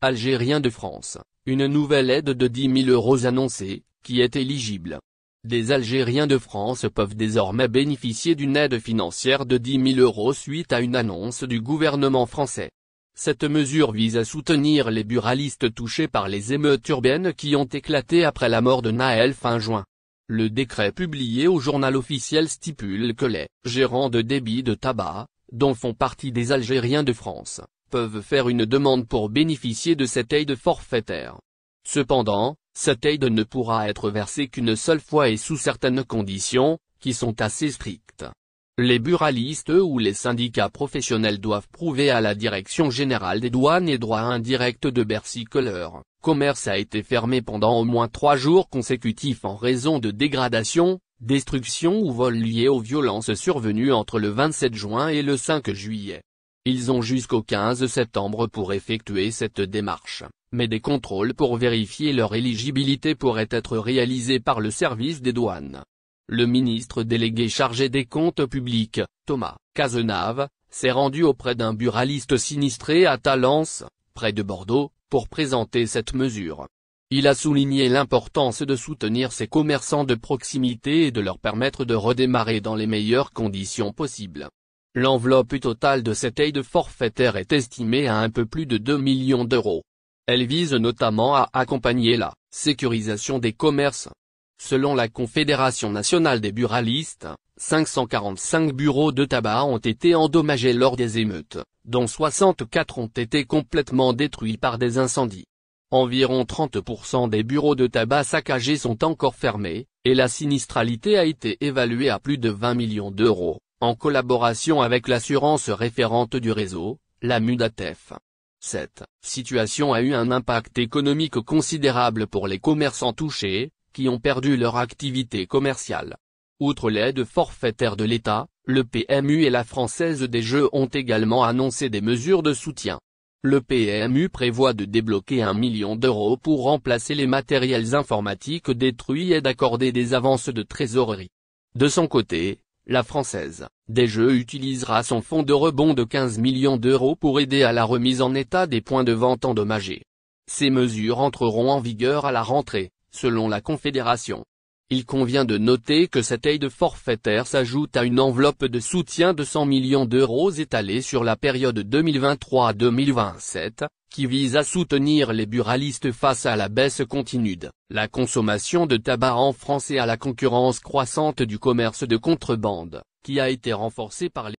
algériens de France, une nouvelle aide de 10 000 € annoncée, qui est éligible. Des Algériens de France peuvent désormais bénéficier d'une aide financière de 10 000 € suite à une annonce du gouvernement français. Cette mesure vise à soutenir les buralistes touchés par les émeutes urbaines qui ont éclaté après la mort de Naël fin juin. Le décret publié au journal officiel stipule que les gérants de débits de tabac, dont font partie des Algériens de France, peuvent faire une demande pour bénéficier de cette aide forfaitaire. Cependant, cette aide ne pourra être versée qu'une seule fois et sous certaines conditions, qui sont assez strictes. Les buralistes ou les syndicats professionnels doivent prouver à la Direction générale des douanes et droits indirects de Bercy que leur commerce a été fermé pendant au moins 3 jours consécutifs en raison de dégradation, destruction ou vol liés aux violences survenues entre le 27 juin et le 5 juillet. Ils ont jusqu'au 15 septembre pour effectuer cette démarche, mais des contrôles pour vérifier leur éligibilité pourraient être réalisés par le service des douanes. Le ministre délégué chargé des comptes publics, Thomas Cazenave, s'est rendu auprès d'un buraliste sinistré à Talence, près de Bordeaux, pour présenter cette mesure. Il a souligné l'importance de soutenir ces commerçants de proximité et de leur permettre de redémarrer dans les meilleures conditions possibles. L'enveloppe totale de cette aide forfaitaire est estimée à un peu plus de 2 millions d'euros. Elle vise notamment à accompagner la sécurisation des commerces. Selon la Confédération nationale des buralistes, 545 bureaux de tabac ont été endommagés lors des émeutes, dont 64 ont été complètement détruits par des incendies. Environ 30% des bureaux de tabac saccagés sont encore fermés, et la sinistralité a été évaluée à plus de 20 millions d'euros, en collaboration avec l'assurance référente du réseau, la MUDATEF. Cette situation a eu un impact économique considérable pour les commerçants touchés, qui ont perdu leur activité commerciale. Outre l'aide forfaitaire de l'État, le PMU et la Française des Jeux ont également annoncé des mesures de soutien. Le PMU prévoit de débloquer 1 million d'euros pour remplacer les matériels informatiques détruits et d'accorder des avances de trésorerie. De son côté, la Française des Jeux utilisera son fonds de rebond de 15 millions d'euros pour aider à la remise en état des points de vente endommagés. Ces mesures entreront en vigueur à la rentrée, selon la Confédération. Il convient de noter que cette aide forfaitaire s'ajoute à une enveloppe de soutien de 100 millions d'euros étalée sur la période 2023-2027, qui vise à soutenir les buralistes face à la baisse continue de la consommation de tabac en France et à la concurrence croissante du commerce de contrebande, qui a été renforcée par les